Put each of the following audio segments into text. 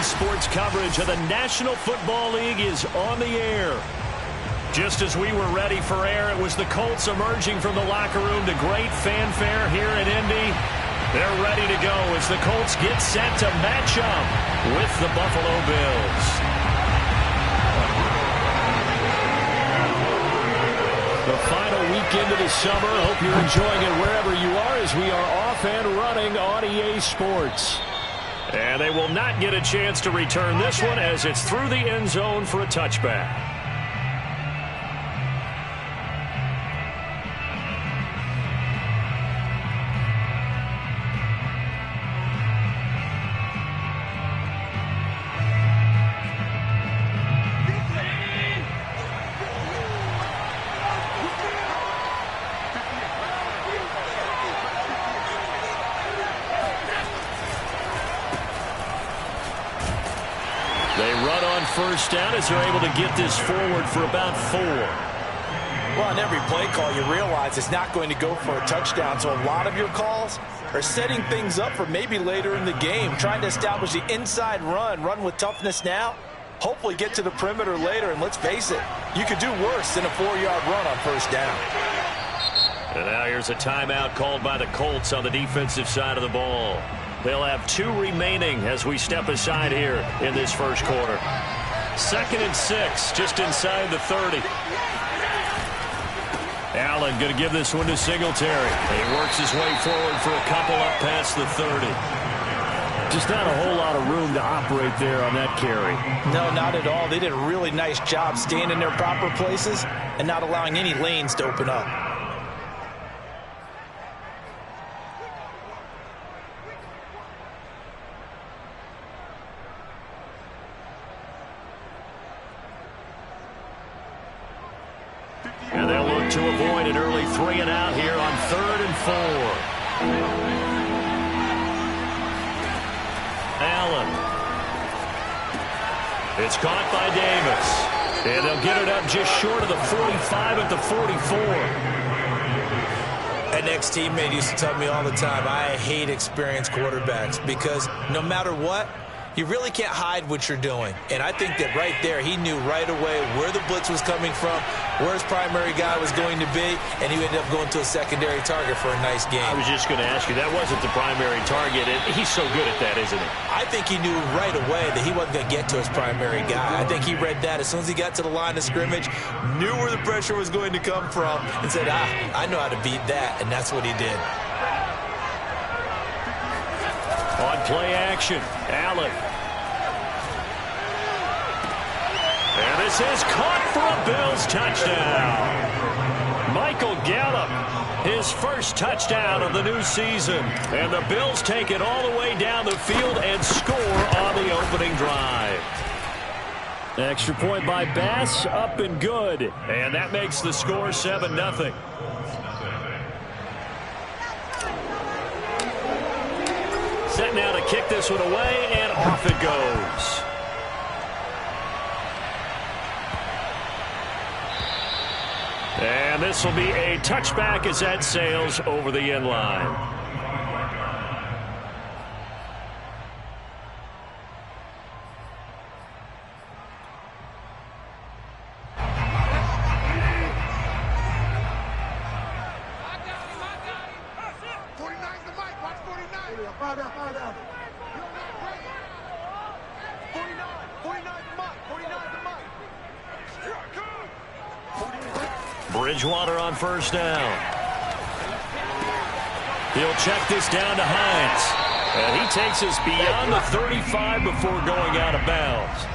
Sports coverage of the National Football League is on the air. Just as we were ready for air, it was the Colts emerging from the locker room to great fanfare here in Indy. They're ready to go as the Colts get set to match up with the Buffalo Bills. The final week into the summer. Hope you're enjoying it wherever you are as we are off and running on EA Sports. And they will not get a chance to return this one as it's through the end zone for a touchback. They run on first down as they're able to get this forward for about 4. Well, on every play call, you realize it's not going to go for a touchdown. So a lot of your calls are setting things up for maybe later in the game, trying to establish the inside run with toughness now, hopefully get to the perimeter later. And let's face it, you could do worse than a 4-yard run on first down. And now here's a timeout called by the Colts on the defensive side of the ball. They'll have 2 remaining as we step aside here in this first quarter. 2nd and 6, just inside the 30. Allen going to give this one to Singletary. He works his way forward for a couple up past the 30. Just not a whole lot of room to operate there on that carry. No, not at all. They did a really nice job staying in their proper places and not allowing any lanes to open up. And they'll look to avoid an early 3 and out here on 3rd and 4. Allen. It's caught by Davis. And they'll get it up just short of the 45 at the 44. An ex-teammate used to tell me all the time, I hate experienced quarterbacks because no matter what, you really can't hide what you're doing. And I think that right there, he knew right away where the blitz was coming from, where his primary guy was going to be, and he ended up going to a secondary target for a nice game. I was just going to ask you, that wasn't the primary target, and he's so good at that, isn't he? I think he knew right away that he wasn't going to get to his primary guy. I think he read that as soon as he got to the line of scrimmage, knew where the pressure was going to come from, and said, I know how to beat that, and that's what he did. On play action, Allen. And this is caught for a Bills touchdown. Michael Gallup, his first touchdown of the new season. And the Bills take it all the way down the field and score on the opening drive. Extra point by Bass, up and good. And that makes the score 7-0. Set now to kick this one away, and off it goes. And this will be a touchback as that sails over the end line. Bridgewater on first down. He'll check this down to Hines. And he takes us beyond the 35 before going out of bounds.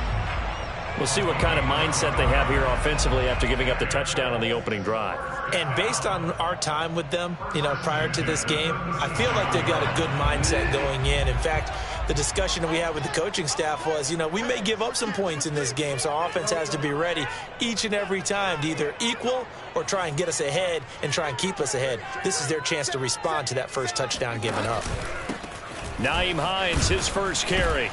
We'll see what kind of mindset they have here offensively after giving up the touchdown on the opening drive. And based on our time with them, prior to this game, I feel like they've got a good mindset going in. In fact, the discussion that we had with the coaching staff was, we may give up some points in this game, so our offense has to be ready each and every time to either equal or try and get us ahead and try and keep us ahead. This is their chance to respond to that first touchdown given up. Nyheim Hines, his first carry.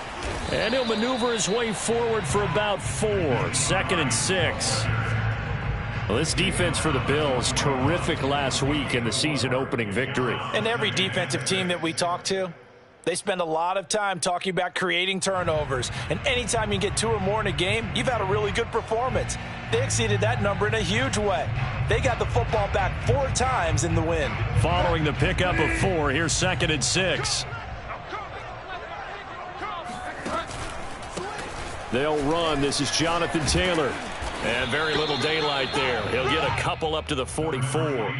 And he'll maneuver his way forward for about 4. 2nd and 6. Well, this defense for the Bills, terrific last week in the season-opening victory. And every defensive team that we talk to, They spend a lot of time talking about creating turnovers. And anytime you get 2 or more in a game, you've had a really good performance. They exceeded that number in a huge way. They got the football back 4 times in the win. Following the pickup of 4, here's 2nd and 6. They'll run. This is Jonathan Taylor. And very little daylight there. He'll get a couple up to the 44.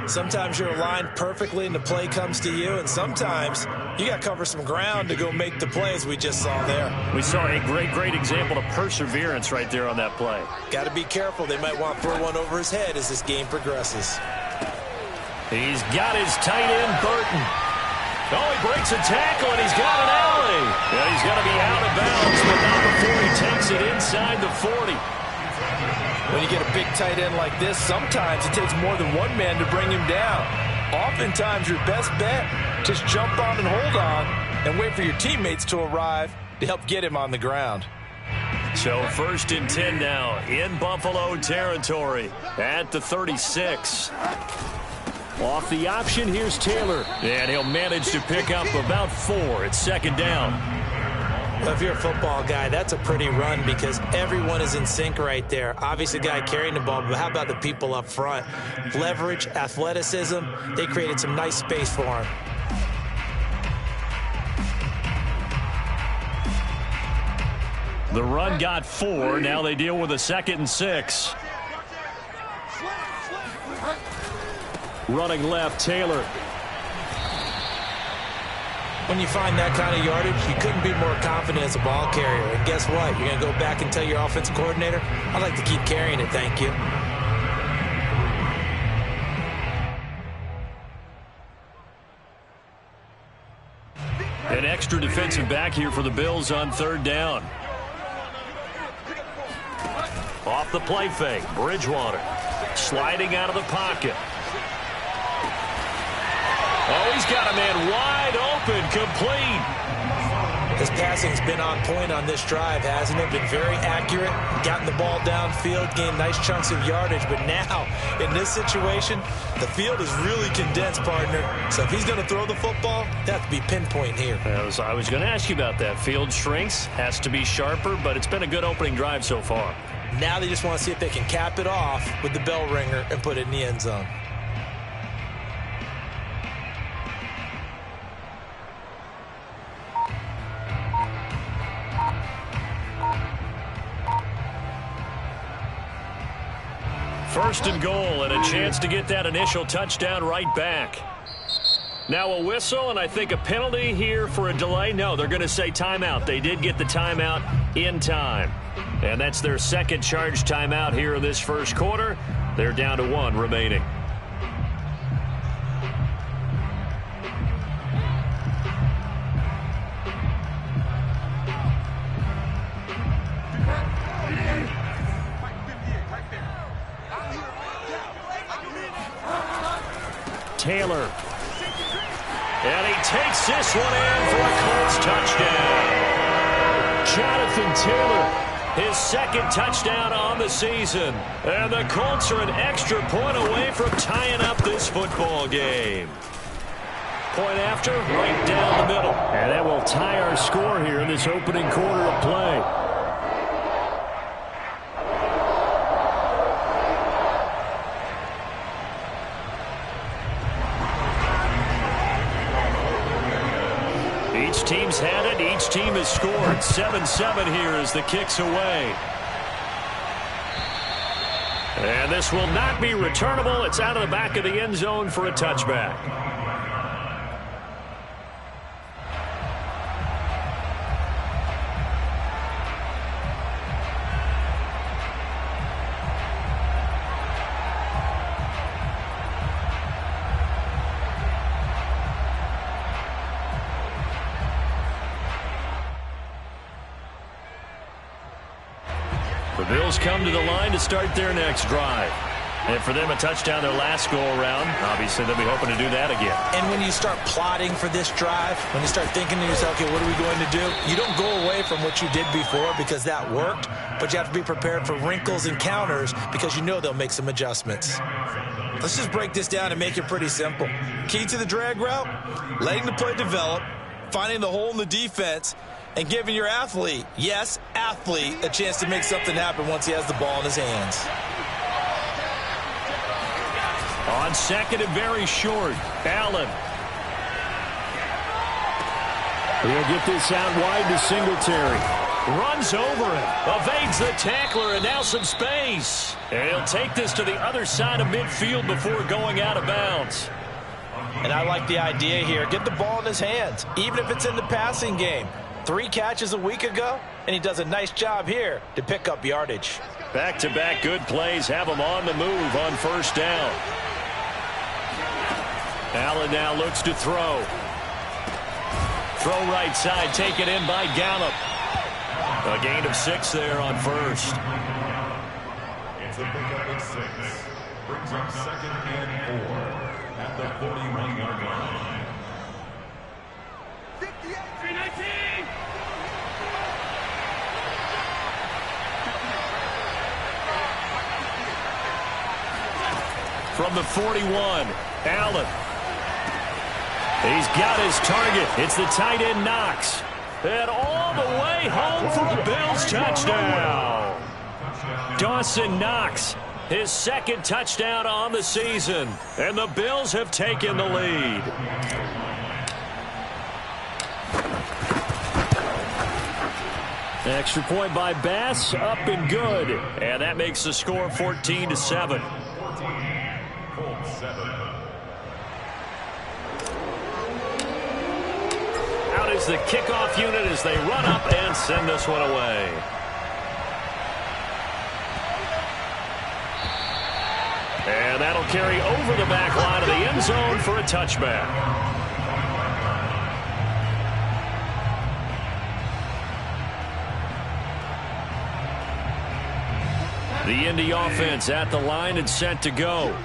Sometimes you're aligned perfectly and the play comes to you, and sometimes you got to cover some ground to go make the play, as we just saw there. We saw a great example of perseverance right there on that play. Got to be careful. They might want to throw one over his head as this game progresses. He's got his tight end, Burton. Oh, he breaks a tackle, and he's got an alley. Yeah, he's going to be out of bounds, but not before he takes it inside the 40. When you get a big tight end like this, sometimes it takes more than one man to bring him down. Oftentimes, your best bet, just jump on and hold on and wait for your teammates to arrive to help get him on the ground. So 1st and 10 now in Buffalo territory at the 36. Off the option, here's Taylor. And he'll manage to pick up about 4. It's 2nd down. Well, if you're a football guy, that's a pretty run because everyone is in sync right there. Obviously, the guy carrying the ball, but how about the people up front? Leverage, athleticism, they created some nice space for him. The run got 4. Now they deal with a 2nd and 6. Running left, Taylor. When you find that kind of yardage, you couldn't be more confident as a ball carrier. And guess what? You're going to go back and tell your offensive coordinator, I'd like to keep carrying it, thank you. An extra defensive back here for the Bills on 3rd down. Off the play fake, Bridgewater sliding out of the pocket. Oh, he's got a man wide open, complete. His passing's been on point on this drive, hasn't it? Been very accurate, gotten the ball downfield, gained nice chunks of yardage. But now, in this situation, the field is really condensed, partner. So if he's going to throw the football, they have to be pinpoint here. I was going to ask you about that. Field shrinks, has to be sharper, but it's been a good opening drive so far. Now they just want to see if they can cap it off with the bell ringer and put it in the end zone. First and goal, and a chance to get that initial touchdown right back. Now a whistle, and I think a penalty here for a delay. No, they're going to say timeout. They did get the timeout in time. And that's their 2nd charge timeout here in this 1st quarter. They're down to 1 remaining. Taylor. And he takes this one in for a Colts touchdown. Jonathan Taylor, his 2nd touchdown on the season. And the Colts are an extra point away from tying up this football game. Point after, right down the middle. And that will tie our score here in this opening quarter of play. Each team's had it. Each team has scored. 7-7 here as the kick's away. And this will not be returnable. It's out of the back of the end zone for a touchback. The Bills come to the line to start their next drive. And for them, a touchdown their last go-around. Obviously, they'll be hoping to do that again. And when you start plotting for this drive, when you start thinking to yourself, okay, what are we going to do? You don't go away from what you did before because that worked, but you have to be prepared for wrinkles and counters because you know they'll make some adjustments. Let's just break this down and make it pretty simple. Key to the drag route, letting the play develop, finding the hole in the defense, and giving your athlete, yes, athlete, a chance to make something happen once he has the ball in his hands. On second and very short, Allen. He'll get this out wide to Singletary. Runs over him, evades the tackler, and now some space. And he'll take this to the other side of midfield before going out of bounds. And I like the idea here. Get the ball in his hands, even if it's in the passing game. 3 catches a week ago, and he does a nice job here to pick up yardage. Back-to-back good plays have him on the move on first down. Allen now looks to throw. Throw right side, taken in by Gallup. A gain of 6 there on first. It's a pickup of 6. Brings up second and 4 at the 41-yard line. 58-19. From the 41, Allen. He's got his target. It's the tight end Knox. And all the way home for a Bills touchdown. Dawson Knox, his second touchdown on the season. And the Bills have taken the lead. Extra point by Bass, up and good. And that makes the score 14-7. Colts 7. Out is the kickoff unit as they run up and send this one away. And that'll carry over the back line of the end zone for a touchback. The Indy offense at the line and set to go.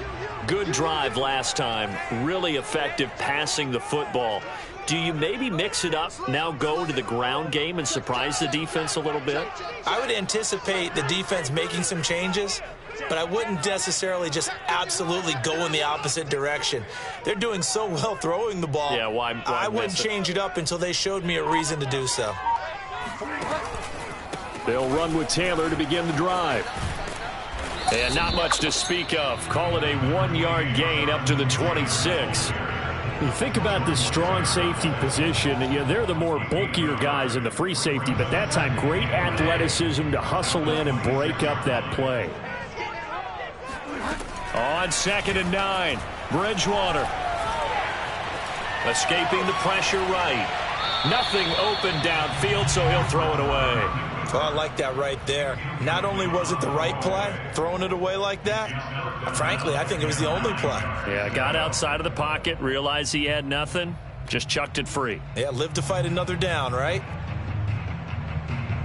Good drive last time. Really effective passing the football. Do you maybe mix it up, now go to the ground game and surprise the defense a little bit? I would anticipate the defense making some changes, but I wouldn't necessarily just absolutely go in the opposite direction. They're doing so well throwing the ball. Yeah, why I wouldn't change it up until they showed me a reason to do so. They'll run with Taylor to begin the drive. And not much to speak of. Call it a 1-yard gain up to the 26. You think about the strong safety position. They're the more bulkier guys in the free safety, but that time great athleticism to hustle in and break up that play. On second and 9, Bridgewater. Escaping the pressure right. Nothing open downfield, so he'll throw it away. Oh, I like that right there. Not only was it the right play, throwing it away like that, frankly, I think it was the only play. Yeah, got outside of the pocket, realized he had nothing, just chucked it free. Yeah, live to fight another down, right?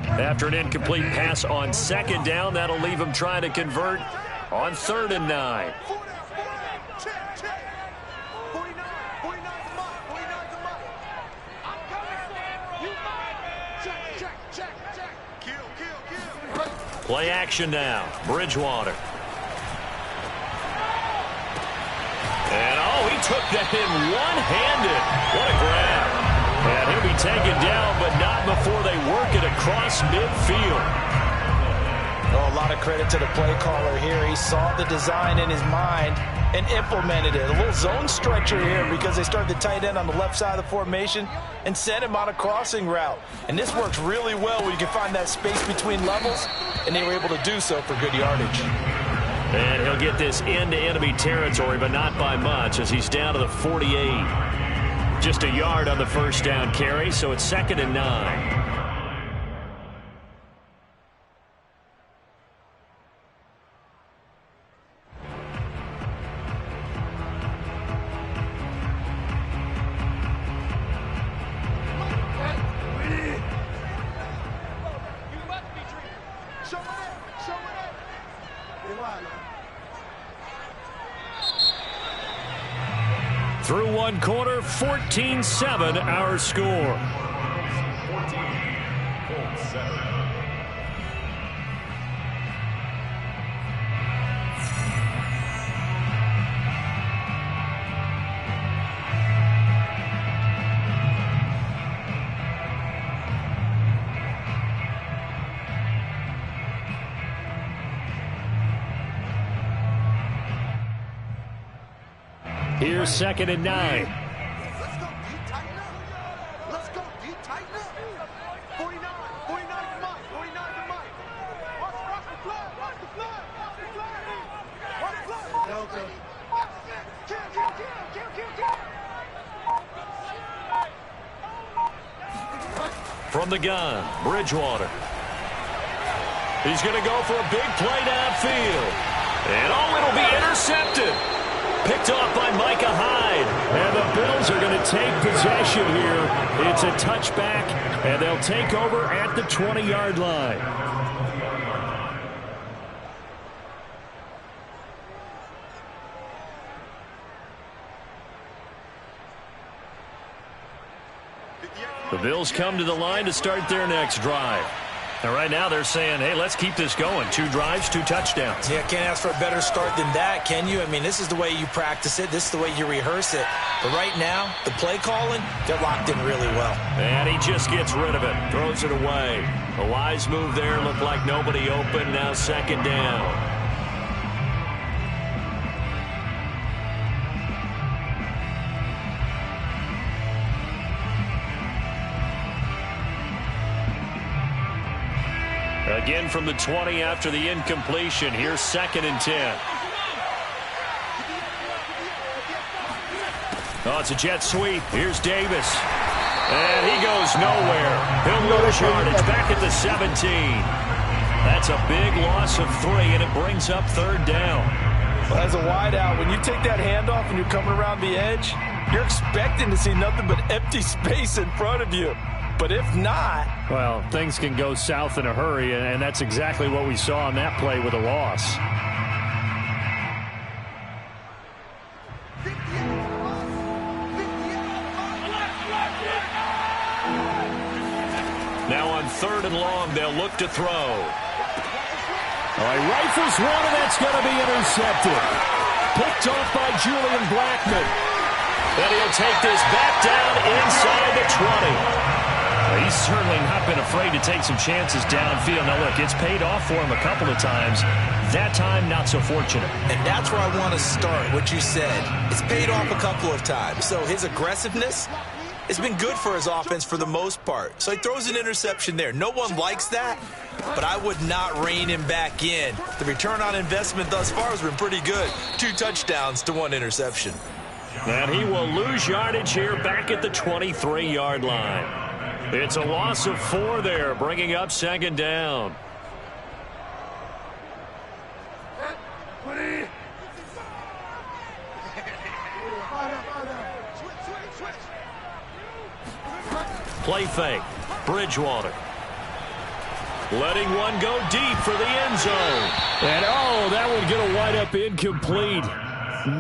After an incomplete pass on second down, that'll leave him trying to convert on third and 9. Play action now. Bridgewater. And, he took that in one-handed. What a grab. And he'll be taken down, but not before they work it across midfield. Oh, a lot of credit to the play caller here. He saw the design in his mind and implemented it. A little zone stretcher here because they started the tight end on the left side of the formation and sent him on a crossing route. And this works really well where you can find that space between levels, and they were able to do so for good yardage. And he'll get this into enemy territory, but not by much as he's down to the 48. Just a yard on the first down carry, so it's second and 9. Through one quarter, 14-7 our score. 14, Colts 7. Here's 2nd and 9. Let's go deep, tighten up. Let's go deep, tighten up. 49 for Mike. 49 for Mike. Watch the flag. Watch the flag. Watch the flag. Watch the flag. Delta. Kill. From the gun, Bridgewater. He's going to go for a big play downfield. And it'll be intercepted. Picked off by Micah Hyde. And the Bills are going to take possession here. It's a touchback, and they'll take over at the 20-yard line. The Bills come to the line to start their next drive. And right now they're saying, hey, let's keep this going. 2 drives, 2 touchdowns. Yeah, can't ask for a better start than that, can you? I mean, this is the way you practice it. This is the way you rehearse it. But right now, the play calling, they're locked in really well. And he just gets rid of it. Throws it away. A wise move there. Looked like nobody open. Now 2nd down. Again from the 20 after the incompletion. Here's 2nd and 10. Oh, it's a jet sweep. Here's Davis. And he goes nowhere. He'll lose yardage back at the 17. That's a big loss of 3, and it brings up 3rd down. Well, as a wideout, when you take that handoff and you're coming around the edge, you're expecting to see nothing but empty space in front of you. But if not... Well, things can go south in a hurry, and that's exactly what we saw on that play with a loss. Now on 3rd and long, they'll look to throw. All right, rifles one, and that's going to be intercepted. Picked off by Julian Blackman. And he'll take this back down inside the 20. He's certainly not been afraid to take some chances downfield. Now, look, it's paid off for him a couple of times. That time, not so fortunate. And that's where I want to start, what you said. It's paid off a couple of times. So his aggressiveness has been good for his offense for the most part. So he throws an interception there. No one likes that, but I would not rein him back in. The return on investment thus far has been pretty good. 2 touchdowns to 1 interception. And he will lose yardage here back at the 23-yard line. It's a loss of 4 there, bringing up 2nd down. Play fake. Bridgewater. Letting one go deep for the end zone. And, oh, that one going to wind up incomplete.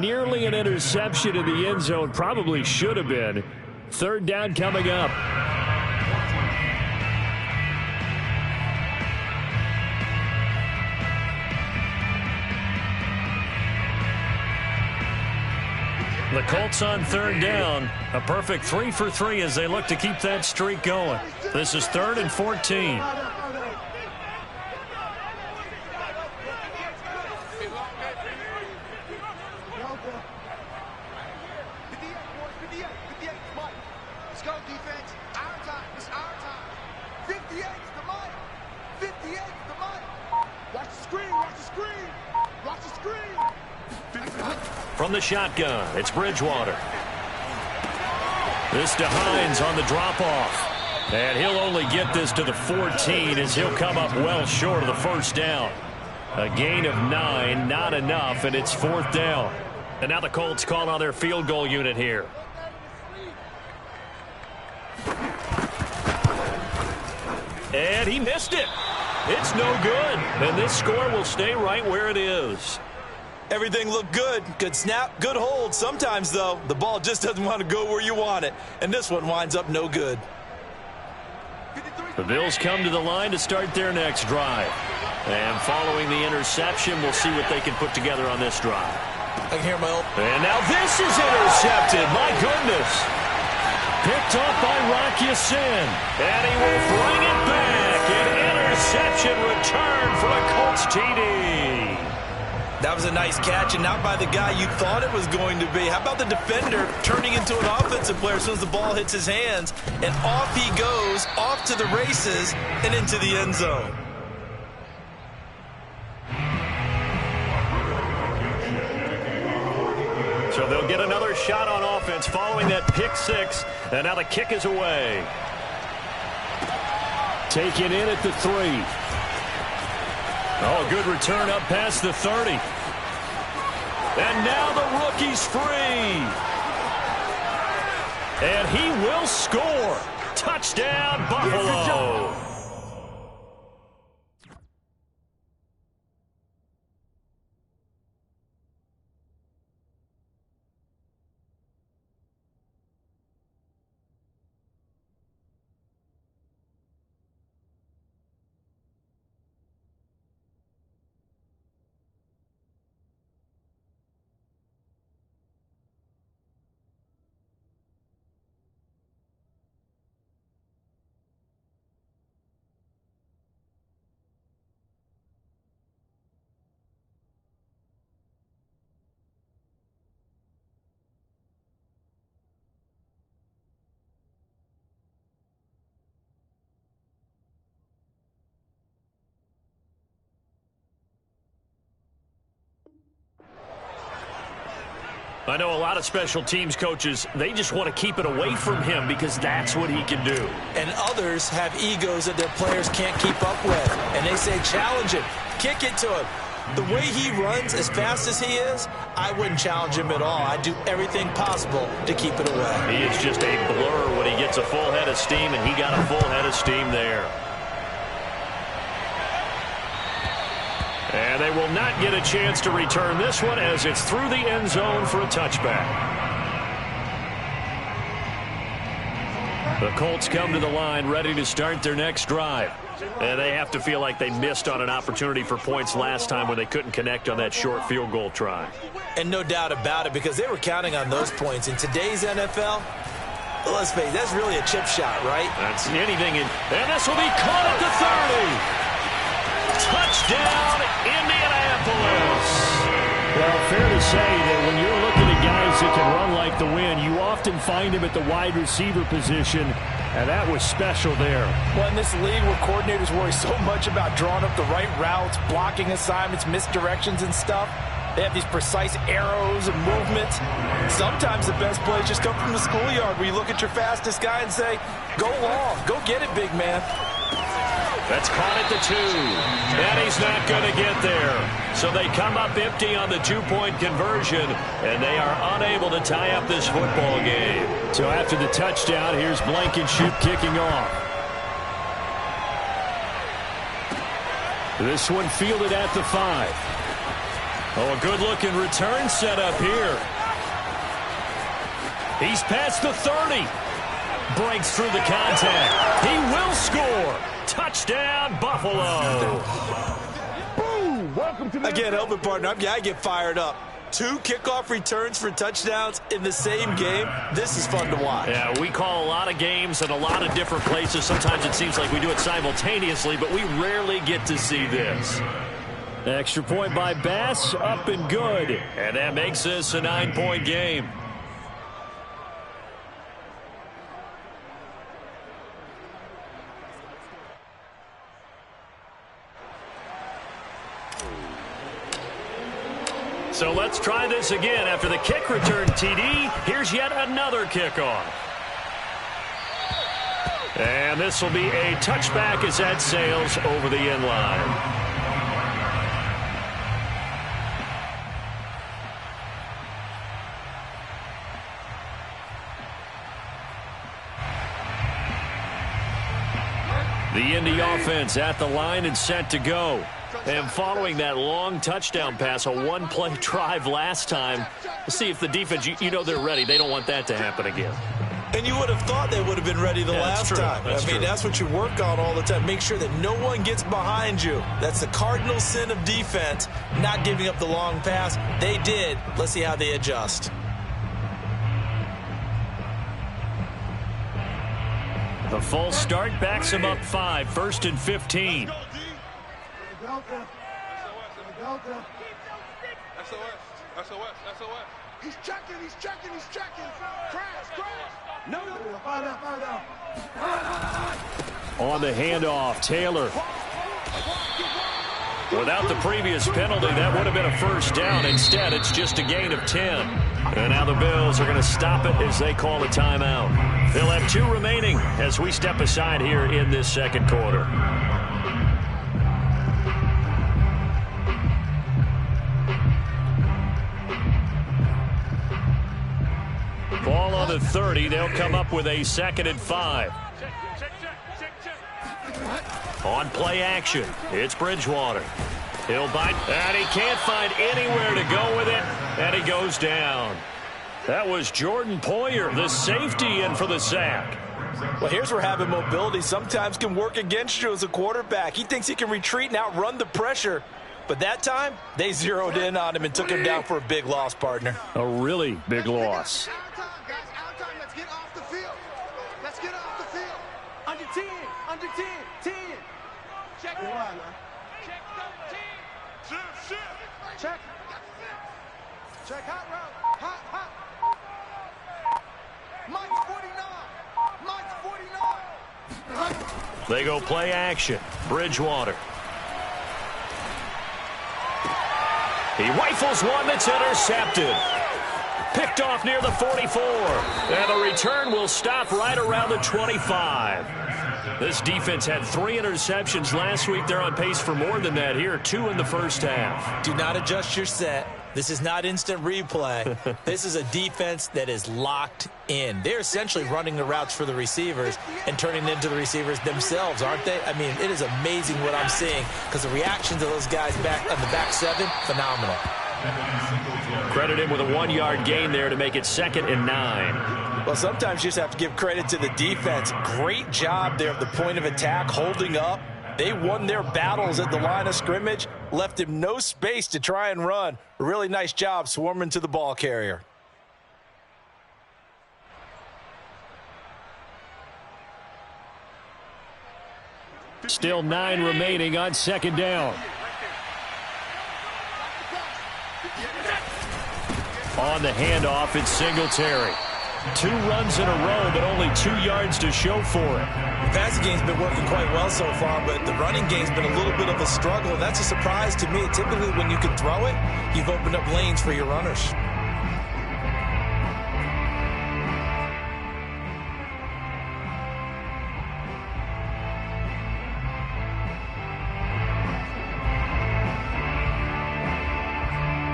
Nearly an interception in the end zone. Probably should have been. 3rd down coming up. The Colts on 3rd down. A perfect 3 for 3 as they look to keep that streak going. This is 3rd and 14. Let's go, defense. Our time. It's our time. 58's the Mike. 58's the Mike. Watch the screen. Watch the screen. Watch the screen. From the shotgun, it's Bridgewater. This to Hines on the drop-off. And he'll only get this to the 14 as he'll come up well short of the 1st down. A gain of 9, not enough, and it's 4th down. And now the Colts call on their field goal unit here. And he missed it. It's no good. And this score will stay right where it is. Everything looked good. Good snap, good hold. Sometimes, though, the ball just doesn't want to go where you want it. And this one winds up no good. The Bills come to the line to start their next drive. And following the interception, we'll see what they can put together on this drive. I can hear my old... And now this is intercepted. My goodness. Picked off by Rocky Sin. And he will bring it back. An interception return for a Colts TD. That was a nice catch, and not by the guy you thought it was going to be. How about the defender turning into an offensive player as soon as the ball hits his hands, and off he goes, off to the races, and into the end zone. So they'll get another shot on offense following that pick six, and now the kick is away. Taken in at the 3. Oh, good return up past the 30. And now the rookie's free. And he will score. Touchdown, Buffalo. I know a lot of special teams coaches, they just want to keep it away from him because that's what he can do. And others have egos that their players can't keep up with. And they say, challenge him, kick it to him. The way he runs as fast as he is, I wouldn't challenge him at all. I'd do everything possible to keep it away. He is just a blur when he gets a full head of steam, and he got a full head of steam there. And they will not get a chance to return this one as it's through the end zone for a touchback. The Colts come to the line ready to start their next drive. And they have to feel like they missed on an opportunity for points last time when they couldn't connect on that short field goal try. And no doubt about it, because they were counting on those points. In today's NFL, let's face it, that's really a chip shot, right? That's anything. And this will be caught at the 30. Touchdown, Indianapolis. Well, fair to say that when you're looking at guys that can run like the wind, you often find him at the wide receiver position, and that was special there. Well, in this league where coordinators worry so much about drawing up the right routes, blocking assignments, misdirections and stuff, they have these precise arrows and movements. Sometimes the best plays just come from the schoolyard where you look at your fastest guy and say, go long, go get it, big man. That's caught at the 2. And he's not going to get there. So they come up empty on the 2-point conversion, and they are unable to tie up this football game. So after the touchdown, here's Blankenship kicking off. This one fielded at the 5. Oh, a good-looking return set up here. He's past the 30. Breaks through the contact. He will score. Touchdown, Buffalo. Again, help it, partner. I get fired up. 2 kickoff returns for touchdowns in the same game. This is fun to watch. Yeah, we call a lot of games in a lot of different places. Sometimes it seems like we do it simultaneously, but we rarely get to see this. Extra point by Bass, up and good. And that makes this a 9-point game. So let's try this again. After the kick return TD, here's yet another kickoff. And this will be a touchback as that sails over the end line. The Indy offense at the line and set to go. And following that long touchdown pass, a one-play drive last time, we'll see if the defense, you know they're ready. They don't want that to happen again. And you would have thought they would have been ready the last time. That's what you work on all the time. Make sure that no one gets behind you. That's the cardinal sin of defense, not giving up the long pass. They did. Let's see how they adjust. The false start backs him up 5, 1st and 15. He's checking. Crash. No. Find out. On the handoff, Taylor. Without the previous penalty, that would have been a first down. Instead, it's just a gain of 10. And now the Bills are going to stop it as they call a timeout. They'll have 2 remaining as we step aside here in this second quarter. Ball on the 30. They'll come up with a 2nd and 5. On play action, it's Bridgewater. He'll bite, and he can't find anywhere to go with it, and he goes down. That was Jordan Poyer, the safety, in for the sack. Well, here's where having mobility sometimes can work against you as a quarterback. He thinks he can retreat and outrun the pressure. But that time, they zeroed in on him and took him down for a big loss, partner. A really big loss. Out time. Let's get off the field. Under 10. 10. Check. Check 13. Check. Check hot route. Hot. Mike's 49. They go play action. Bridgewater. He rifles one that's intercepted. Picked off near the 44. And the return will stop right around the 25. This defense had 3 interceptions last week. They're on pace for more than that here. 2 in the first half. Do not adjust your set. This is not instant replay. This is a defense that is locked in. They're essentially running the routes for the receivers and turning into the receivers themselves, aren't they? I mean, it is amazing what I'm seeing because the reactions of those guys back on the back 7, phenomenal. Credit him with a 1-yard gain there to make it 2nd and 9. Well, sometimes you just have to give credit to the defense. Great job there at the point of attack, holding up. They won their battles at the line of scrimmage, left him no space to try and run. A really nice job swarming to the ball carrier. Still 9 remaining on 2nd down. On the handoff, it's Singletary. 2 runs in a row, but only 2 yards to show for it. The passing game's been working quite well so far, but the running game's been a little bit of a struggle, and that's a surprise to me. Typically, when you can throw it, you've opened up lanes for your runners.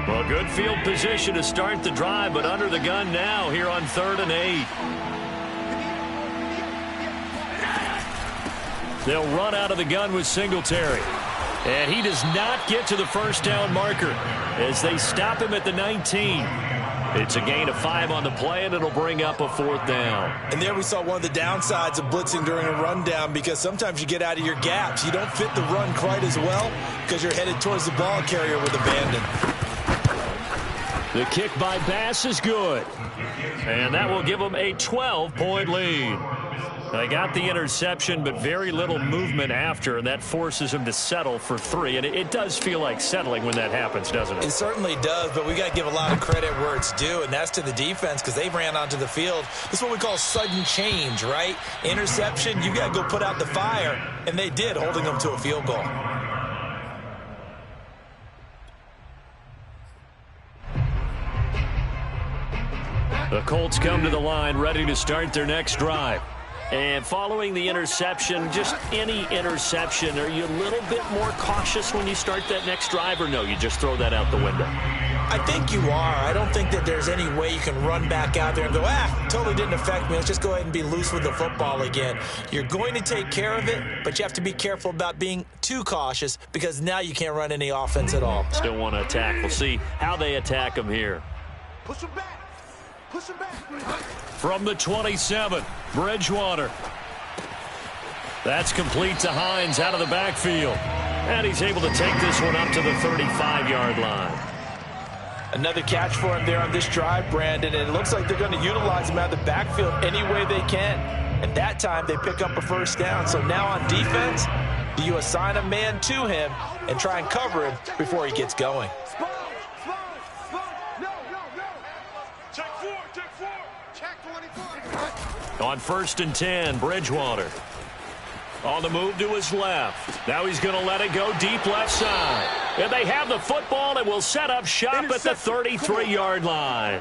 Well, good field position to start the drive, but under the gun now here on 3rd and 8. They'll run out of the gun with Singletary. And he does not get to the first down marker as they stop him at the 19. It's a gain of 5 on the play, and it'll bring up a 4th down. And there we saw one of the downsides of blitzing during a rundown because sometimes you get out of your gaps. You don't fit the run quite as well because you're headed towards the ball carrier with abandon. The kick by Bass is good. And that will give them a 12-point lead. They got the interception, but very little movement after, and that forces them to settle for 3. And it does feel like settling when that happens, doesn't it? It certainly does, but we got to give a lot of credit where it's due, and that's to the defense because they ran onto the field. This is what we call sudden change, right? Interception, you got to go put out the fire, and they did, holding them to a field goal. The Colts come to the line ready to start their next drive. And following the interception, just any interception, are you a little bit more cautious when you start that next drive, or no, you just throw that out the window? I think you are. I don't think that there's any way you can run back out there and go, totally didn't affect me. Let's just go ahead and be loose with the football again. You're going to take care of it, but you have to be careful about being too cautious because now you can't run any offense at all. Still want to attack. We'll see how they attack them here. Push him back. Push him back. From the 27, Bridgewater. That's complete to Hines out of the backfield. And he's able to take this one up to the 35-yard line. Another catch for him there on this drive, Brandon, and it looks like they're going to utilize him out of the backfield any way they can. And that time they pick up a first down. So now on defense, do you assign a man to him and try and cover him before he gets going? On 1st and 10, Bridgewater. On the move to his left. Now he's going to let it go deep left side. And they have the football and will set up shop at the 33-yard line.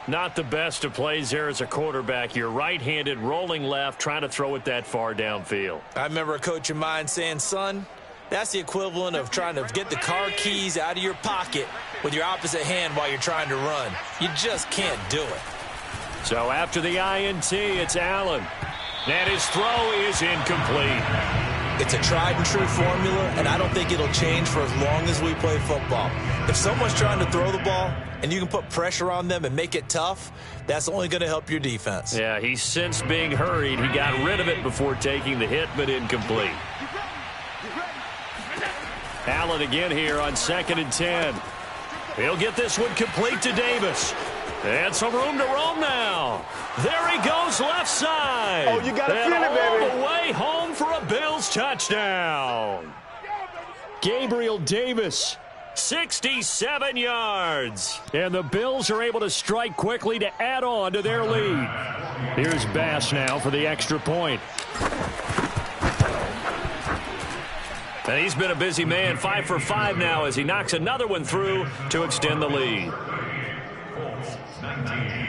Not the best of plays there as a quarterback. You're right-handed, rolling left, trying to throw it that far downfield. I remember a coach of mine saying, son, that's the equivalent of trying to get the car keys out of your pocket with your opposite hand while you're trying to run. You just can't do it. So after the INT, it's Allen. And his throw is incomplete. It's a tried-and-true formula, and I don't think it'll change for as long as we play football. If someone's trying to throw the ball and you can put pressure on them and make it tough, that's only going to help your defense. Yeah, he's since being hurried. He got rid of it before taking the hit, but incomplete. Allen again here on 2nd and 10. He'll get this one complete to Davis. And some room to roam now. There he goes left side. Oh, you got to feel it, baby. baby. All the way home for a Bills touchdown. Gabriel Davis, 67 yards. And the Bills are able to strike quickly to add on to their lead. Here's Bass now for the extra point. And he's been a busy man, 5 for 5 now as he knocks another one through to extend the lead. Colts 19.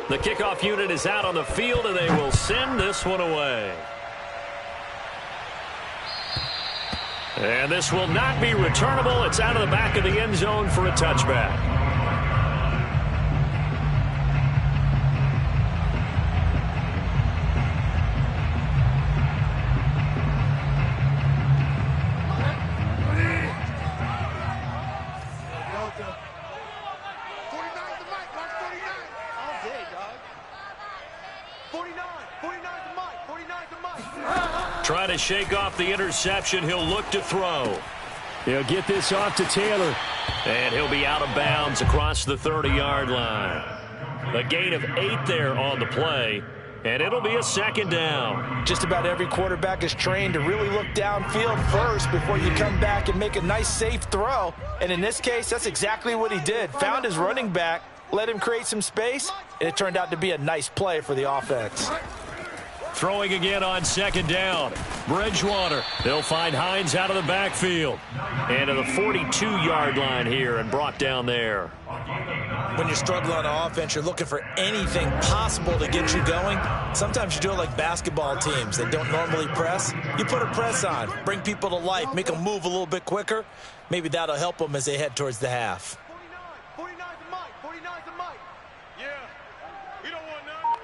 The kickoff unit is out on the field, and they will send this one away. And this will not be returnable. It's out of the back of the end zone for a touchback. Trying to shake off the interception. He'll look to throw. He'll get this off to Taylor. And he'll be out of bounds across the 30-yard line. A gain of 8 there on the play. And it'll be a 2nd down. Just about every quarterback is trained to really look downfield first before you come back and make a nice, safe throw. And in this case, that's exactly what he did. Found his running back, let him create some space, and it turned out to be a nice play for the offense. Throwing again on 2nd down. Bridgewater. They'll find Hines out of the backfield. And to the 42-yard line here and brought down there. When you're struggling on offense, you're looking for anything possible to get you going. Sometimes you do it like basketball teams that don't normally press. You put a press on, bring people to life, make them move a little bit quicker. Maybe that'll help them as they head towards the half. 49's the mic. 49's the mic. Yeah. We don't want none.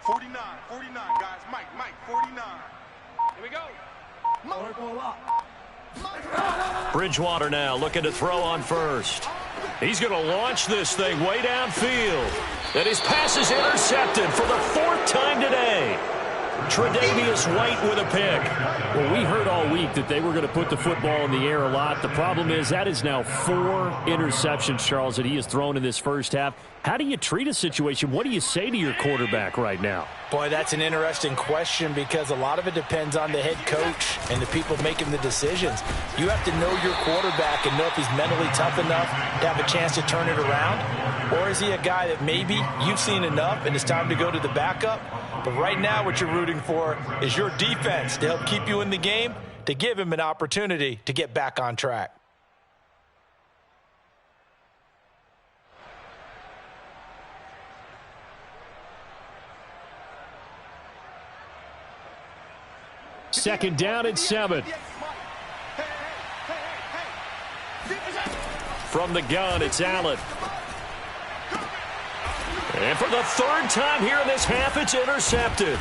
49, guys. Mike, 49. Here we go. Bridgewater now looking to throw on first. He's going to launch this thing way downfield. And his pass is intercepted for the 4th time today. Tre'Davious White with a pick. Well, we heard all week that they were going to put the football in the air a lot. The problem is that is now 4 interceptions, Charles, that he has thrown in this first half. How do you treat a situation? What do you say to your quarterback right now? Boy, that's an interesting question because a lot of it depends on the head coach and the people making the decisions. You have to know your quarterback and know if he's mentally tough enough to have a chance to turn it around. Or is he a guy that maybe you've seen enough and it's time to go to the backup? But right now what you're rooting for is your defense to help keep you in the game, to give him an opportunity to get back on track. Second down and 7. From the gun, it's Allen. And for the 3rd time here in this half, it's intercepted.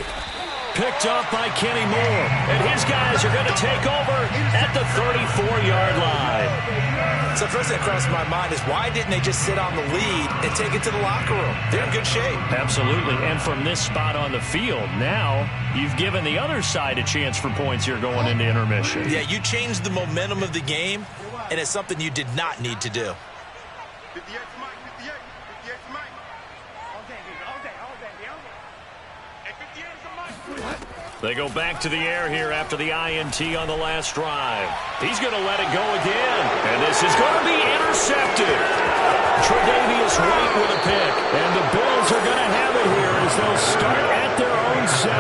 Picked up by Kenny Moore. And his guys are going to take over at the 34-yard line. So first thing that crossed my mind is why didn't they just sit on the lead and take it to the locker room? They're in good shape. Absolutely. And from this spot on the field, now you've given the other side a chance for points here going into intermission. Yeah, you changed the momentum of the game, and it's something you did not need to do. 58 Mike, 58 Mike. They go back to the air here after the INT on the last drive. He's going to let it go again. And this is going to be intercepted. Tre'Davious White with a pick. And the Bills are going to have it here as they'll start at their own 7.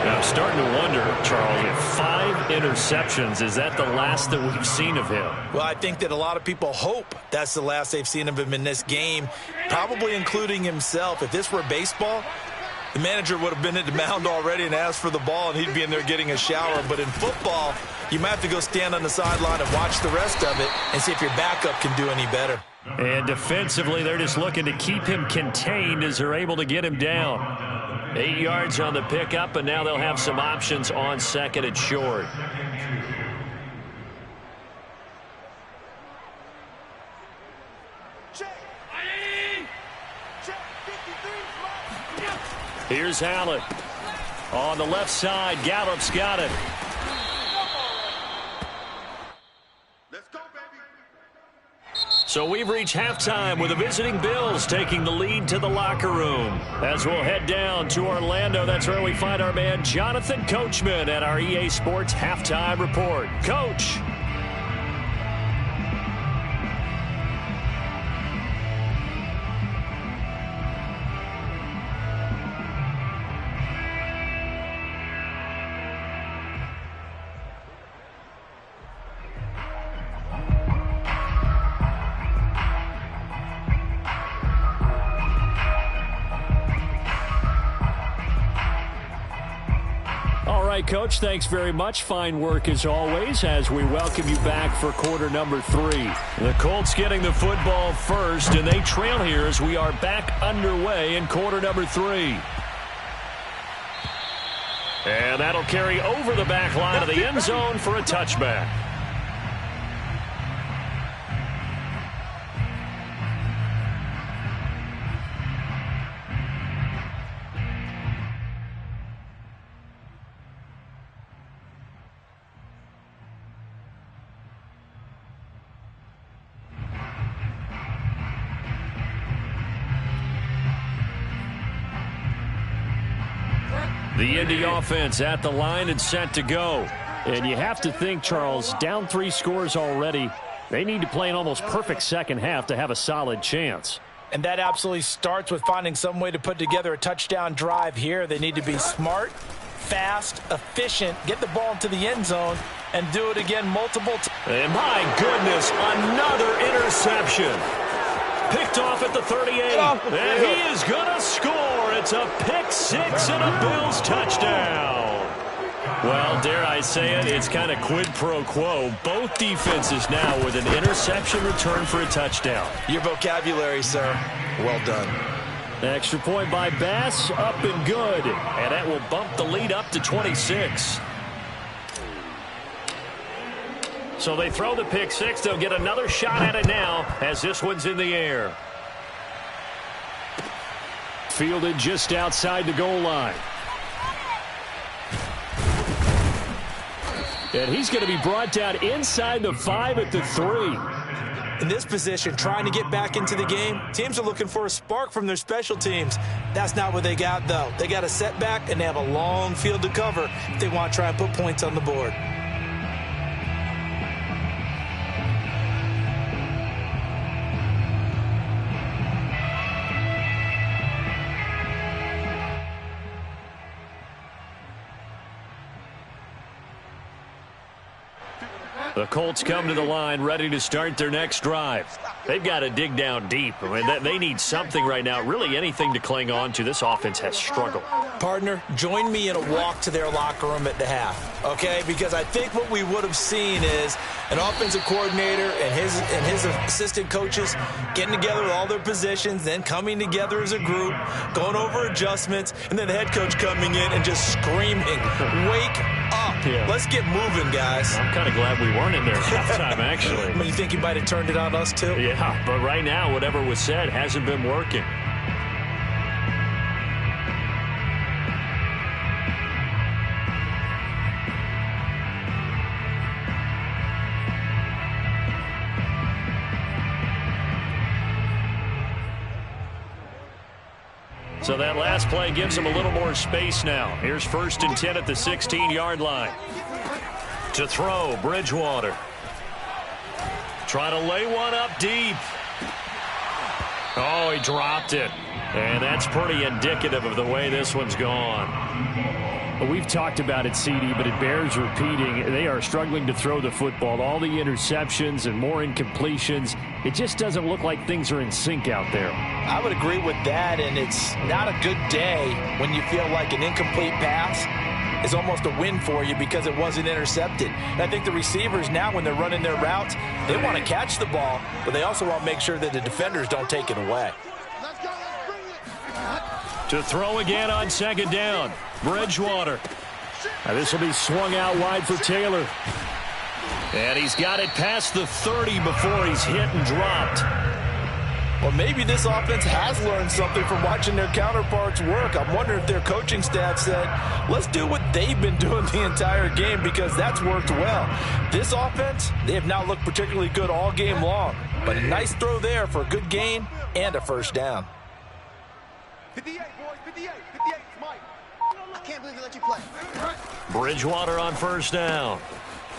Now, I'm starting to wonder, Charles, if 5 interceptions, is that the last that we've seen of him? Well, I think that a lot of people hope that's the last they've seen of him in this game, probably including himself. If this were baseball, the manager would have been at the mound already and asked for the ball, and he'd be in there getting a shower. But in football, you might have to go stand on the sideline and watch the rest of it and see if your backup can do any better. And defensively, they're just looking to keep him contained as they're able to get him down. 8 yards on the pickup, and now they'll have some options on second and short. Here's Allen. On the left side, Gallup's got it. Let's go, baby. So we've reached halftime with the visiting Bills taking the lead to the locker room. As we'll head down to Orlando, that's where we find our man Jonathan Coachman at our EA Sports Halftime Report. Coach. All right, Coach, thanks very much. Fine work as always as we welcome you back for quarter number 3. The Colts getting the football first, and they trail here as we are back underway in quarter number 3. And that'll carry over the back line of the end zone for a touchback. The Indy offense at the line and set to go. And you have to think, Charles, down 3 scores already. They need to play an almost perfect second half to have a solid chance. And that absolutely starts with finding some way to put together a touchdown drive here. They need to be smart, fast, efficient, get the ball into the end zone, and do it again multiple times. And my goodness, another interception. Picked off at the 38, and he is going to score. It's a pick 6 and a Bills touchdown. Well, dare I say it, it's kind of quid pro quo. Both defenses now with an interception return for a touchdown. Your vocabulary, sir. Well done. Extra point by Bass, up and good. And that will bump the lead up to 26. So they throw the pick 6. They'll get another shot at it now as this one's in the air. Fielded just outside the goal line. And he's going to be brought down inside the 5 at the 3. In this position, trying to get back into the game, teams are looking for a spark from their special teams. That's not what they got, though. They got a setback, and they have a long field to cover if they want to try and put points on the board. The Colts come to the line ready to start their next drive. They've got to dig down deep. I mean, they need something right now, really anything to cling on to. This offense has struggled. Partner, join me in a walk to their locker room at the half, okay? Because I think what we would have seen is an offensive coordinator and his assistant coaches getting together with all their positions, then coming together as a group, going over adjustments, and then the head coach coming in and just screaming, "Wake up. Yeah. Let's get moving, guys." I'm kind of glad we weren't in there at halftime, actually. I mean, you think he might have turned it on us, too? Yeah, but right now, whatever was said hasn't been working. So that last play gives them a little more space now. Here's 1st and 10 at the 16-yard line. To throw, Bridgewater. Trying to lay one up deep. Oh, he dropped it. And that's pretty indicative of the way this one's gone. Well, we've talked about it, CD, but it bears repeating. They are struggling to throw the football. All the interceptions and more incompletions. It just doesn't look like things are in sync out there. I would agree with that, and it's not a good day when you feel like an incomplete pass is almost a win for you because it wasn't intercepted. And I think the receivers now, when they're running their routes, they want to catch the ball, but they also want to make sure that the defenders don't take it away. To throw again on 2nd down, Bridgewater. Now this will be swung out wide for Taylor. And he's got it past the 30 before he's hit and dropped. Well, maybe this offense has learned something from watching their counterparts work. I'm wondering if their coaching staff said, let's do what they've been doing the entire game because that's worked well. This offense, they have not looked particularly good all game long. But a nice throw there for a good gain and a 1st down. 58, boys, 58, 58, it's Mike. I can't believe they let you play. Bridgewater on 1st down.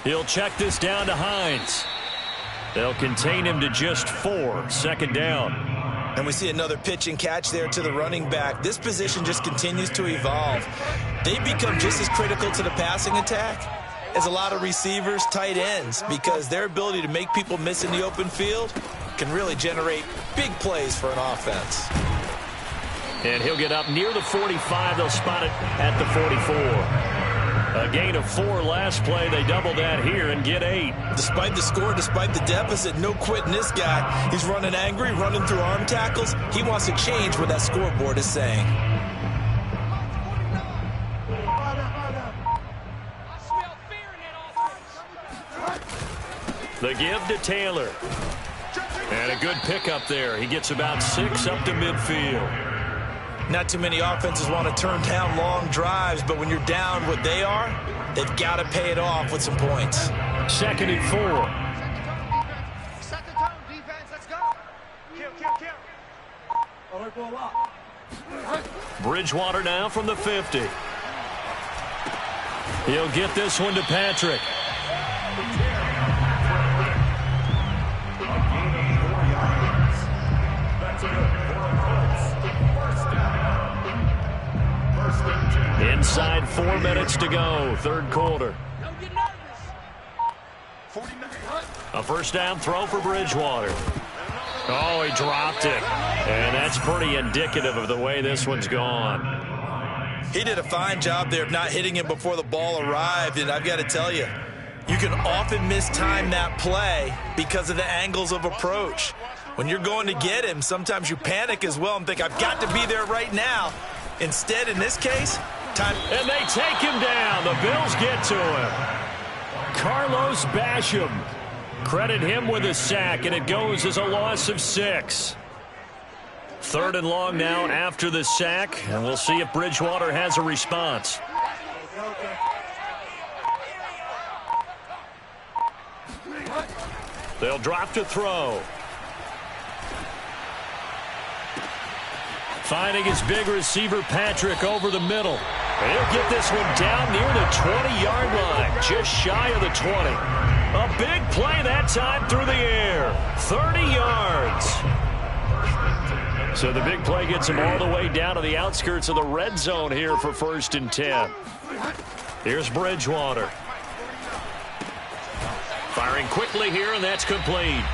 He'll check this down to Hines. They'll contain him to just 4, 2nd down. And we see another pitch and catch there to the running back. This position just continues to evolve. They become just as critical to the passing attack as a lot of receivers, tight ends, because their ability to make people miss in the open field can really generate big plays for an offense. And he'll get up near the 45. They'll spot it at the 44. A gain of 4 last play. They double that here and get 8. Despite the score, despite the deficit, no quitting this guy. He's running angry, running through arm tackles. He wants to change what that scoreboard is saying. The give to Taylor. And a good pickup there. He gets about 6 up to midfield. Not too many offenses want to turn down long drives, but when you're down what they are, they've got to pay it off with some points. 2nd and 4. Set the tone, defense, let's go. Kill. Bridgewater now from the 50. He'll get this one to Patrick. Inside 4 minutes to go, 3rd quarter. Don't get nervous. A 1st down throw for Bridgewater. Oh, he dropped it. And that's pretty indicative of the way this one's gone. He did a fine job there of not hitting him before the ball arrived, and I've got to tell you, you can often mistime that play because of the angles of approach. When you're going to get him, sometimes you panic as well and think, I've got to be there right now. Instead, in this case, time. And they take him down. The Bills get to him. Carlos Basham. Credit him with a sack, and it goes as a loss of 6. 3rd and long now after the sack, and we'll see if Bridgewater has a response. They'll drop to throw. Finding his big receiver, Patrick, over the middle. He'll get this one down near the 20-yard line, just shy of the 20. A big play that time through the air. 30 yards. So the big play gets him all the way down to the outskirts of the red zone here for 1st and 10. Here's Bridgewater. Firing quickly here, and that's complete.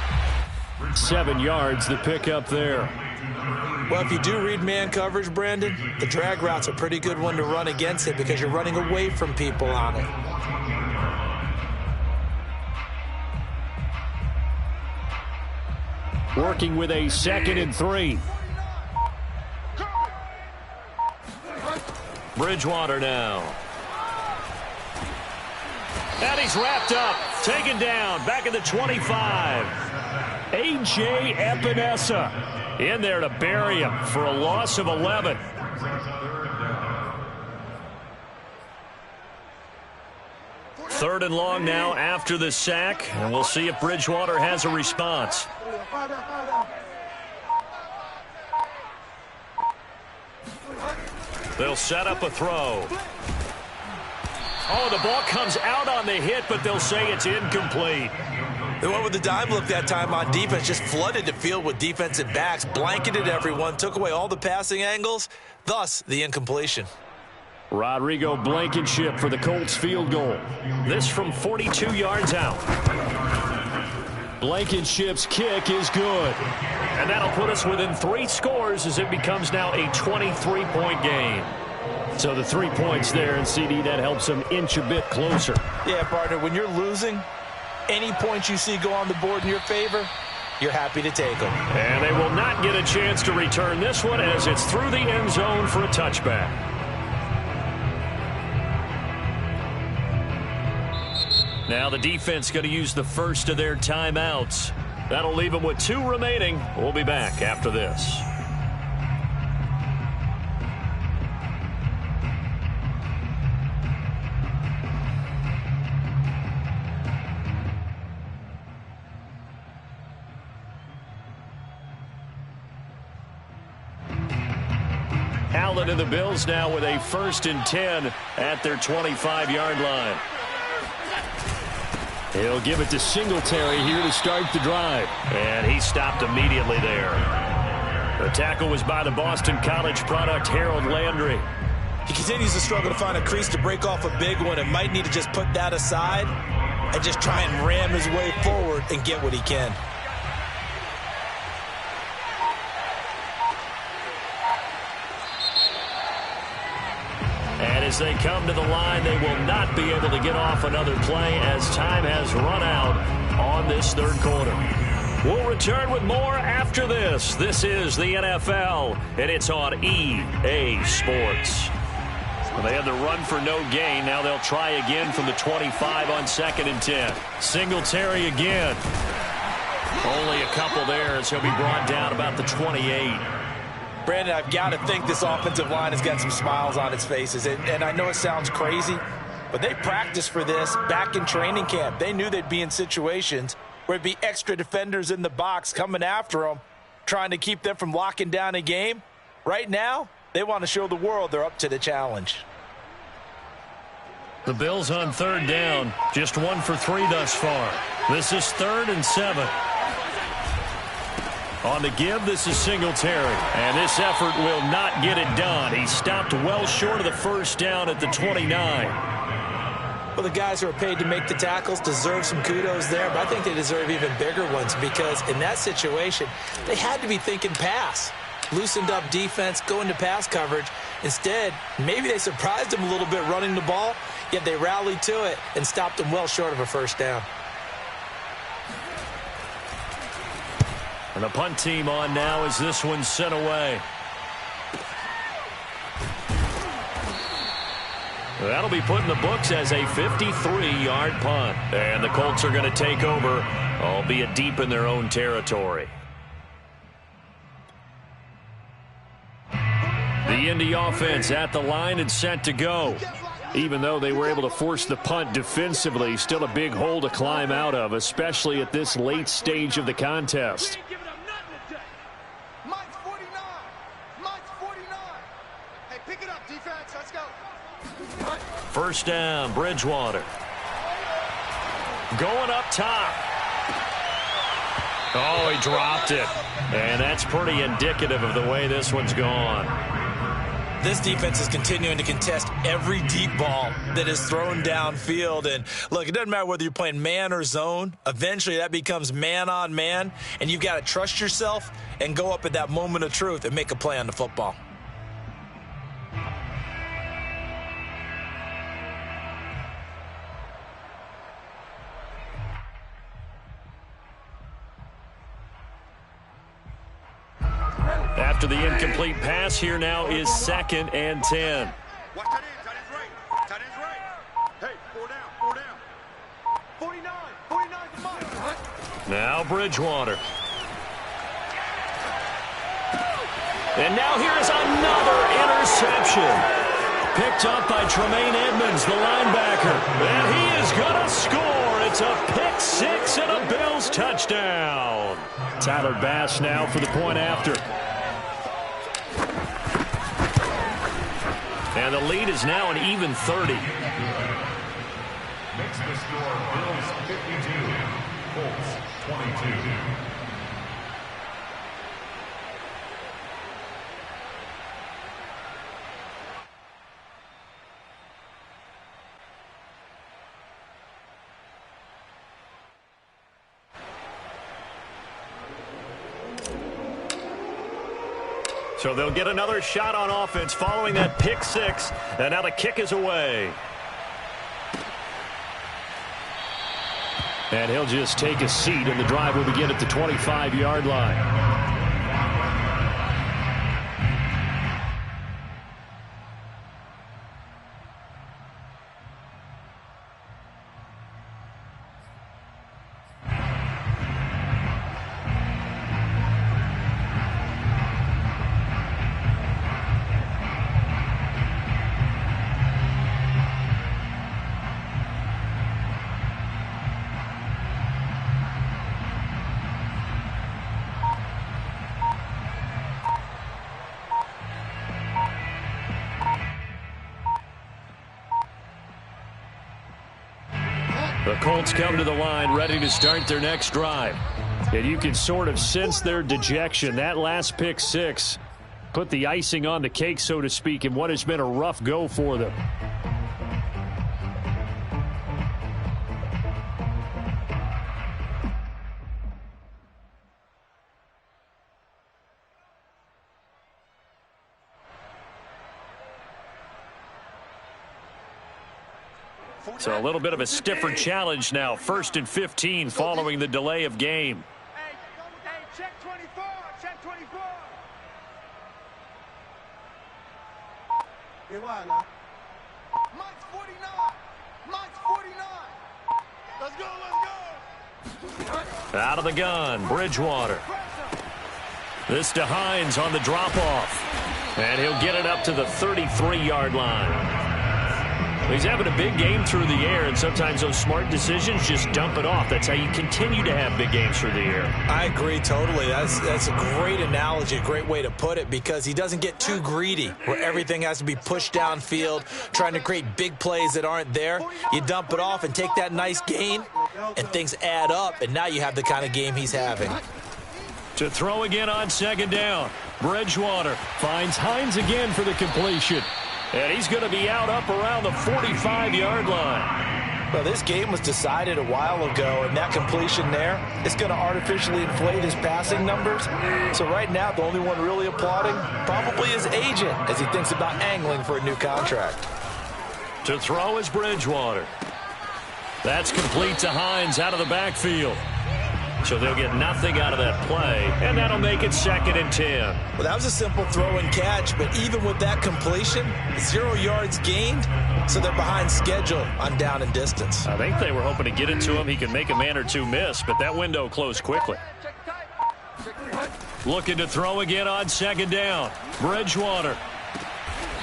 7 yards, the pickup there. Well, if you do read man coverage, Brandon, the drag route's a pretty good one to run against it because you're running away from people on it. Working with a 2nd and 3. Bridgewater now. And he's wrapped up, taken down, back at the 25. A.J. Epinesa in there to bury him for a loss of 11. Third and long now after the sack, and we'll see if Bridgewater has a response. They'll set up a throw. Oh, the ball comes out on the hit, but they'll say it's incomplete. They went with the dime look that time on defense, just flooded the field with defensive backs, blanketed everyone, took away all the passing angles, thus the incompletion. Rodrigo Blankenship for the Colts field goal. This from 42 yards out. Blankenship's kick is good. And that'll put us within 3 scores as it becomes now a 23-point game. So the 3 points there, and CD, that helps them inch a bit closer. Yeah, partner, when you're losing, any points you see go on the board in your favor, you're happy to take them. And they will not get a chance to return this one as it's through the end zone for a touchback. Now the defense going to use the first of their timeouts. That'll leave them with 2 remaining. We'll be back after this. Allen and the Bills now with a 1st and 10 at their 25-yard line. He'll give it to Singletary here to start the drive. And he stopped immediately there. The tackle was by the Boston College product, Harold Landry. He continues to struggle to find a crease to break off a big one and might need to just put that aside and just try and ram his way forward and get what he can. And as they come to the line, they will not be able to get off another play as time has run out on this 3rd quarter. We'll return with more after this. This is the NFL, and it's on EA Sports. Well, they had the run for no gain. Now they'll try again from the 25 on 2nd and 10. Singletary again. Only a couple there as he'll be brought down about the 28. Brandon, I've got to think this offensive line has got some smiles on its faces. And I know it sounds crazy, but they practiced for this back in training camp. They knew they'd be in situations where there'd be extra defenders in the box coming after them, trying to keep them from locking down a game. Right now, they want to show the world they're up to the challenge. The Bills on 3rd down, just 1 for 3 thus far. This is 3rd and 7. On the give, this is Singletary. And this effort will not get it done. He stopped well short of the 1st down at the 29. Well, the guys who are paid to make the tackles deserve some kudos there, but I think they deserve even bigger ones because in that situation, they had to be thinking pass. Loosened up defense, going to pass coverage. Instead, maybe they surprised them a little bit running the ball, yet they rallied to it and stopped them well short of a 1st down. And the punt team on now as this one's sent away. That'll be put in the books as a 53-yard punt. And the Colts are going to take over, albeit deep in their own territory. The Indy offense at the line and set to go. Even though they were able to force the punt defensively, still a big hole to climb out of, especially at this late stage of the contest. Mike's 49. Mike's 49. Hey, pick it up, defense. Let's go. 1st down, Bridgewater. Going up top. Oh, he dropped it. And that's pretty indicative of the way this one's gone. This defense is continuing to contest every deep ball that is thrown downfield. And, look, it doesn't matter whether you're playing man or zone. Eventually, that becomes man on man. And you've got to trust yourself and go up at that moment of truth and make a play on the football. After the incomplete pass, here now is 2nd and 10. Watch tight end. Tight end's right. Tight end's right. Hey, 4 down. 4 down. 49. 49 for Mike. Now Bridgewater. And now here's another interception. Picked up by Tremaine Edmonds, the linebacker. And he is going to score. It's a pick 6 and a Bills touchdown. Tyler Bass now for the point after. And the lead is now an even 30. Makes the score Bills 52, Colts 22. So they'll get another shot on offense following that pick six. And now the kick is away. And he'll just take a seat, and the drive will begin at the 25-yard line. The Colts come to the line ready to start their next drive. And you can sort of sense their dejection. That last pick six put the icing on the cake, so to speak, in what has been a rough go for them. So a little bit of a stiffer challenge now. 1st and 15 following the delay of game. Hey, check 24. Check 24. Hey, why now? Mike's 49. Mike's 49. Let's go. Out of the gun, Bridgewater. This to Hines on the drop-off. And he'll get it up to the 33-yard line. He's having a big game through the air, and sometimes those smart decisions just dump it off. That's how you continue to have big games through the air. I agree totally. That's a great analogy, a great way to put it, because he doesn't get too greedy where everything has to be pushed downfield, trying to create big plays that aren't there. You dump it off and take that nice gain, and things add up, and now you have the kind of game he's having. To throw again on 2nd down. Bridgewater finds Hines again for the completion. And he's going to be out up around the 45-yard line. Well, this game was decided a while ago, and that completion there is going to artificially inflate his passing numbers. So right now, the only one really applauding probably his agent as he thinks about angling for a new contract. To throw is Bridgewater. That's complete to Hines out of the backfield. So they'll get nothing out of that play, and that'll make it 2nd and 10. Well, that was a simple throw and catch, but even with that completion, 0 yards gained, so they're behind schedule on down and distance. I think they were hoping to get it to him. He could make a man or two miss, but that window closed quickly. Looking to throw again on 2nd down. Bridgewater.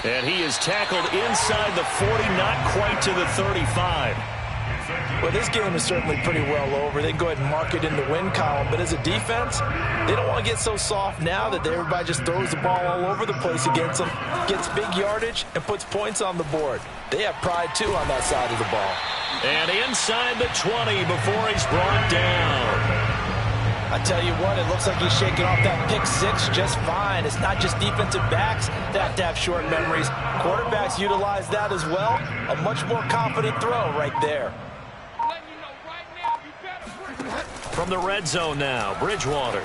And he is tackled inside the 40, not quite to the 35. Well, this game is certainly pretty well over. They can go ahead and mark it in the win column. But as a defense, they don't want to get so soft now that everybody just throws the ball all over the place against them, gets big yardage, and puts points on the board. They have pride, too, on that side of the ball. And inside the 20 before he's brought down. I tell you what, it looks like he's shaking off that pick six just fine. It's not just defensive backs that have to have short memories. Quarterbacks utilize that as well. A much more confident throw right there. From the red zone now, Bridgewater.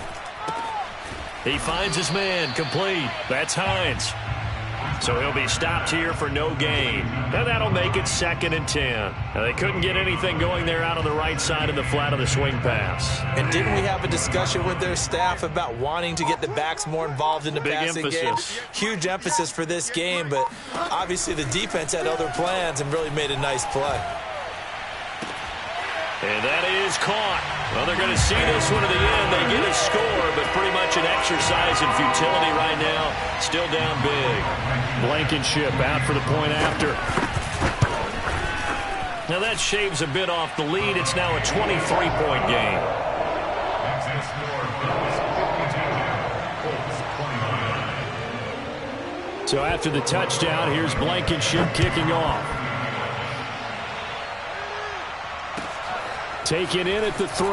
He finds his man, complete. That's Hines. So he'll be stopped here for no gain. And that'll make it 2nd and 10. Now, they couldn't get anything going there out on the right side of the flat of the swing pass. And didn't we have a discussion with their staff about wanting to get the backs more involved in the passing game? Huge emphasis for this game, but obviously the defense had other plans and really made a nice play. And that is caught. Well, they're going to see this one to the end. They get a score, but pretty much an exercise in futility right now. Still down big. Blankenship out for the point after. Now that shaves a bit off the lead. It's now a 23-point game. So after the touchdown, here's Blankenship kicking off. Taken in at the 3.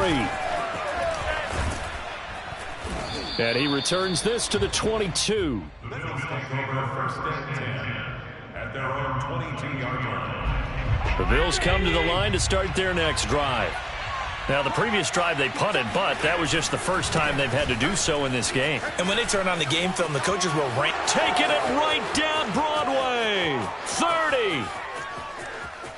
And he returns this to the 22. The Bills take over first and 10 at their own 22-yard line. The Bills come to the line to start their next drive. Now, the previous drive they punted, but that was just the first time they've had to do so in this game. And when they turn on the game film, the coaches will rank. Taking it right down Broadway. 30.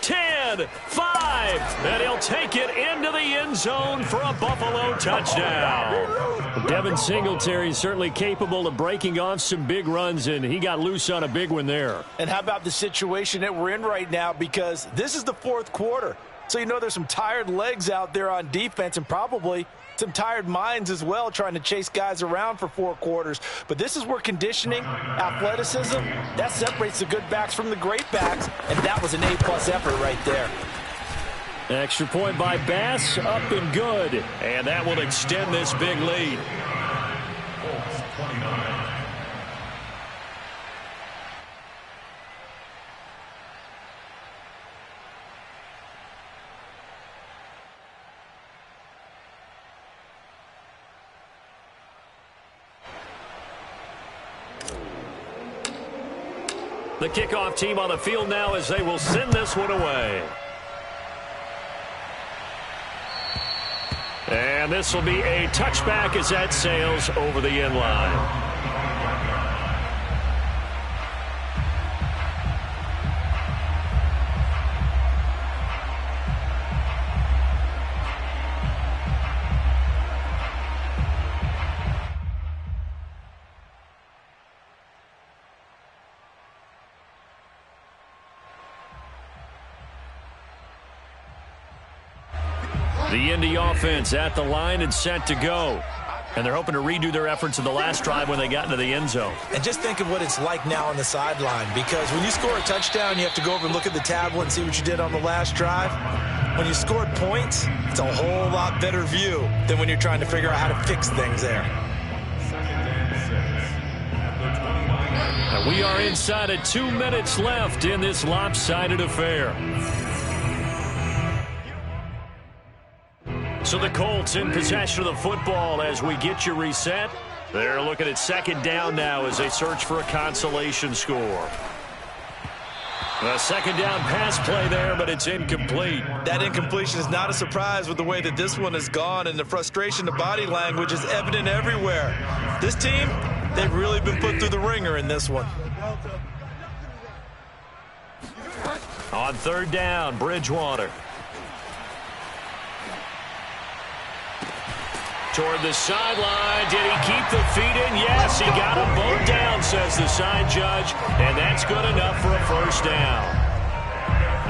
10, 5, and he'll take it into the end zone for a Buffalo touchdown. Devin Singletary is certainly capable of breaking off some big runs, and he got loose on a big one there. And how about the situation that we're in right now, because this is the fourth quarter. So you know there's some tired legs out there on defense and probably some tired minds as well trying to chase guys around for 4 quarters. But this is where conditioning, athleticism, that separates the good backs from the great backs, and that was an A-plus effort right there. Extra point by Bass, up and good. And that will extend this big lead. Colts 29. The kickoff team on the field now as they will send this one away. And this will be a touchback as that sails over the end line. The Indy offense at the line and set to go. And they're hoping to redo their efforts in the last drive when they got into the end zone. And just think of what it's like now on the sideline, because when you score a touchdown, you have to go over and look at the tablet and see what you did on the last drive. When you scored points, it's a whole lot better view than when you're trying to figure out how to fix things there. And we are inside of 2 minutes left in this lopsided affair. So the Colts in possession of the football as we get you reset. They're looking at second down now as they search for a consolation score. A second down pass play there, but it's incomplete. That incompletion is not a surprise with the way that this one has gone, and the frustration, the body language is evident everywhere. This team, they've really been put through the ringer in this one. On third down, Bridgewater. Toward the sideline. Did he keep the feet in? Yes, he got them both down, says the side judge, and that's good enough for a first down.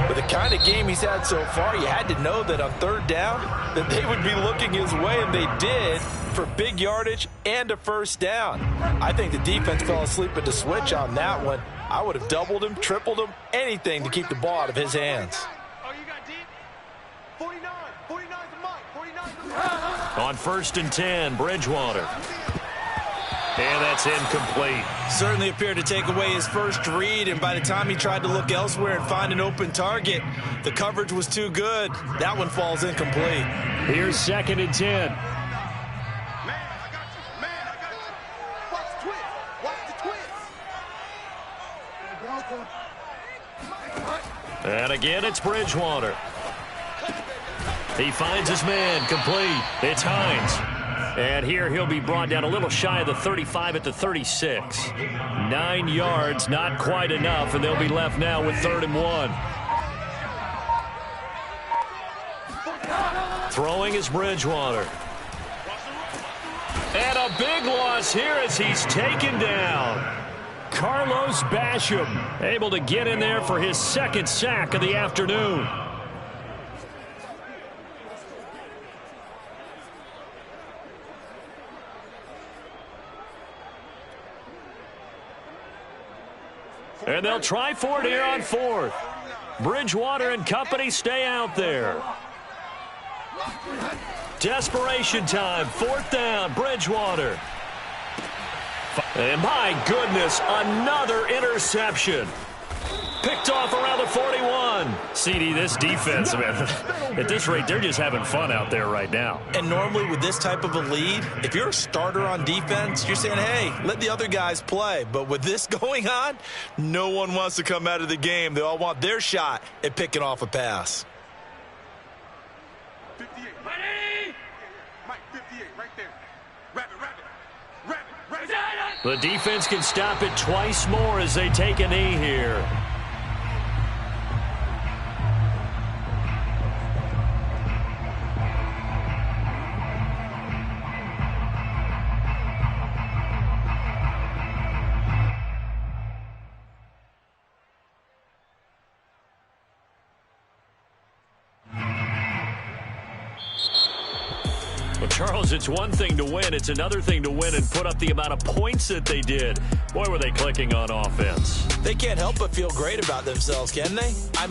With the kind of game he's had so far, you had to know that on third down that they would be looking his way, and they did, for big yardage and a first down. I think the defense fell asleep at the switch on that one. I would have doubled him, tripled him, anything to keep the ball out of his hands. Oh, you got deep? 49. 49 to Mike. 49 to Mike. On first and 10, Bridgewater. And that's incomplete. Certainly appeared to take away his first read, and by the time he tried to look elsewhere and find an open target, the coverage was too good. That one falls incomplete. Here's second and 10. Man, I got you. Man, I got you. Watch the twist. Watch the twist. And again, it's Bridgewater. He finds his man, complete. It's Hines. And here he'll be brought down a little shy of the 35 at the 36. 9 yards, not quite enough, and they'll be left now with 3rd and 1. Throwing is Bridgewater. And a big loss here as he's taken down. Carlos Basham able to get in there for his second sack of the afternoon. And they'll try for it here on 4th. Bridgewater and company stay out there. Desperation time. 4th down. Bridgewater. And my goodness, another interception. Picked off around the 41. CD, this defense, man, at this rate, they're just having fun out there right now. And normally with this type of a lead, if you're a starter on defense, you're saying, hey, let the other guys play. But with this going on, no one wants to come out of the game. They all want their shot at picking off a pass. 58. Mike, 58, right there. Rabbit. The defense can stop it twice more as they take a knee here. Well, Charles, it's one thing to win. It's another thing to win and put up the amount of points that they did. Boy, were they clicking on offense. They can't help but feel great about themselves, can they? I mean,